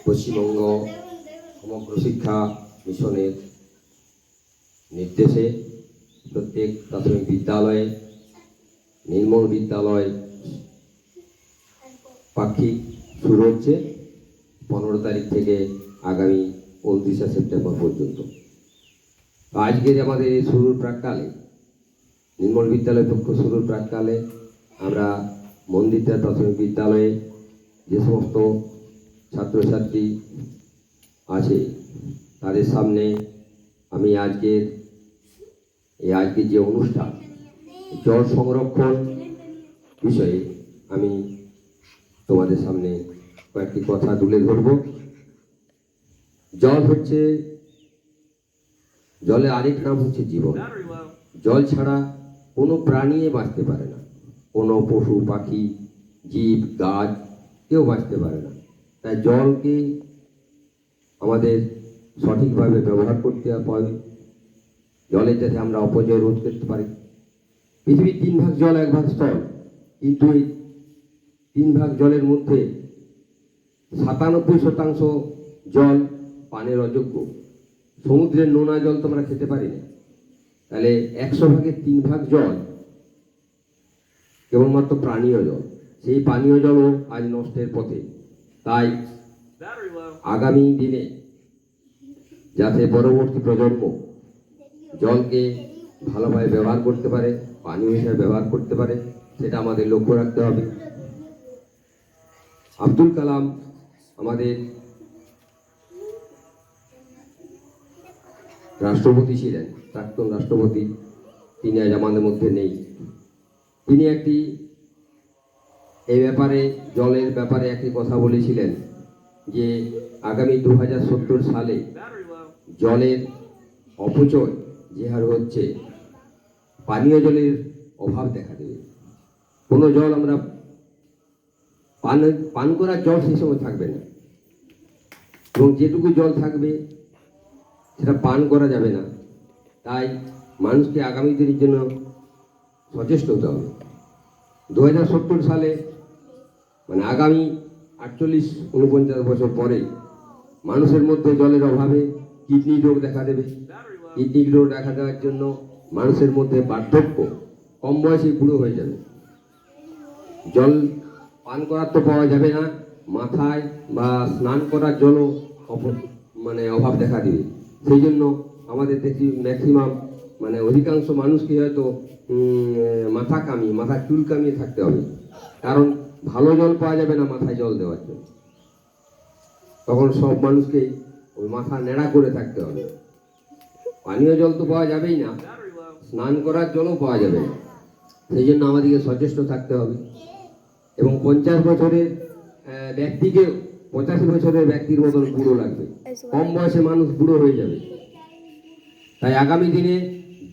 পশ্চিমবঙ্গ সমগ্র শিক্ষা মিশনের নির্দেশে প্রত্যেক প্রাথমিক বিদ্যালয়ে, নির্মল বিদ্যালয় পাক্ষিক শুরু হচ্ছে 15 তারিখ থেকে আগামী 29শে সেপ্টেম্বর পর্যন্ত। আজকের আমাদের এই শুরুর প্রাককালে, নির্মল বিদ্যালয় পক্ষ শুরুর প্রাককালে আমরা মন্দিরটা প্রাথমিক বিদ্যালয়ে যে সমস্ত ছাত্রছাত্রী আছে তাদের সামনে আমি আজকের যে অনুষ্ঠান জল সংরক্ষণ বিষয়ে আমি তোমাদের সামনে কয়েকটি কথা তুলে ধরব। জলের আরেক নাম হচ্ছে জীবন। জল ছাড়া কোনো প্রাণী বাঁচতে পারে না, কোনো পশু পাখি জীব গাছ কেউ বাঁচতে পারে না। তাই জলকে আমাদের সঠিকভাবে ব্যবহার করতে হবে, জলের যাতে আমরা অপচয় রোধ করতে পারি। পৃথিবীর 3 ভাগ জল 1 ভাগ স্থল, কিন্তু এই 3 ভাগ জলের মধ্যে 97% জল পানের অযোগ্য। সমুদ্রের নোনা জল তো আমরা খেতে পারি না। তাহলে 100 ভাগের 3 ভাগ জল কেবলমাত্র পানীয় জল। সেই পানীয় জলও আজ নষ্টের পথে। তাই আগামী দিনে যাতে পরবর্তী প্রজন্ম জলকে ভালোভাবে ব্যবহার করতে পারে, পানীয় হিসেবে ব্যবহার করতে পারে, সেটা আমাদের লক্ষ্য রাখতে হবে। আব্দুল কালাম আমাদের রাষ্ট্রপতি ছিলেন, প্রাক্তন রাষ্ট্রপতি। তিনি আজ আমাদের মধ্যে নেই। তিনি জলের ব্যাপারে একটি কথা বলেছিলেন যে আগামী 2070 সালে জলের অপচয় যে হারে হচ্ছে, পানীয় জলের অভাব দেখা দেবে। কোনো জল আমরা পান করার জল সেই সময় থাকবে না, এবং যেটুকু জল থাকবে সেটা পান করা যাবে না। তাই মানুষকে আগামী দিনের জন্য সচেষ্ট হতে হবে। 2070 সালে মানে আগামী 48-49 বছর পরে মানুষের মধ্যে জলের অভাবে কিডনি রোগ দেখা দেবে। কিডনি রোগ দেখা দেওয়ার জন্য মানুষের মধ্যে বার্ধক্য, কম বয়সে বুড়ো হয়ে যাবে। জল পান করার তো পাওয়া যাবে না, মাথায় বা স্নান করার জলও অভাব দেখা দেবে। সেই জন্য আমাদের দেখি ম্যাক্সিমাম অধিকাংশ মানুষকে হয়তো মাথা চুল কামিয়ে থাকতে হবে, কারণ ভালো জল পাওয়া যাবে না মাথায় জল দেওয়ার জন্য। তখন সব মানুষকে ওই মাথা নেড়া করে থাকতে হবে। পানীয় জল তো পাওয়া যাবেই না, স্নান করার জলও পাওয়া যাবে না। সেই জন্য আমাদেরকে সচেষ্ট থাকতে হবে। এবং 50 বছরের ব্যক্তিকে 85 বছরের ব্যক্তির মতন বুড়ো লাগবে। কম বয়সে মানুষ বুড়ো হয়ে যাবে। তাই আগামী দিনে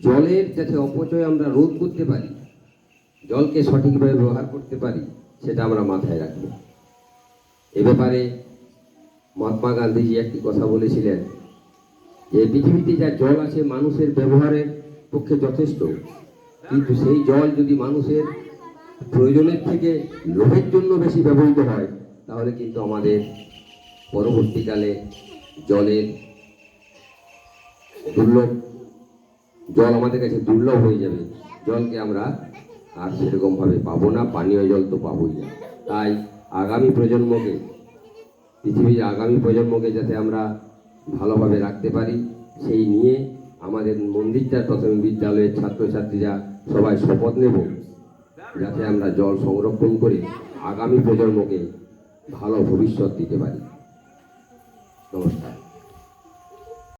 জলের যাতে অপচয় আমরা রোধ করতে পারি, জলকে সঠিকভাবে ব্যবহার করতে পারি, সেটা আমরা মাথায় রাখব। এ ব্যাপারে মহাত্মা গান্ধীজি একটি কথা বলেছিলেন যে পৃথিবীতে যা জল আছে মানুষের ব্যবহারের পক্ষে যথেষ্ট, কিন্তু সেই জল যদি মানুষের প্রয়োজনের থেকে লোভের জন্য বেশি ব্যবহৃত হয়, তাহলে কিন্তু আমাদের পরবর্তীকালে জল আমাদের কাছে দুর্লভ হয়ে যাবে। জলকে আমরা আর সেরকমভাবে পাবো না, পানীয় জল তো পাবোই না। তাই পৃথিবীর আগামী প্রজন্মকে যাতে আমরা ভালোভাবে রাখতে পারি, সেই নিয়ে আমাদের মন্দিরটার প্রাথমিক বিদ্যালয়ের ছাত্রছাত্রীরা সবাই শপথ নেব যাতে আমরা জল সংরক্ষণ করে আগামী প্রজন্মকে ভালো ভবিষ্যৎ দিতে পারি। নমস্কার।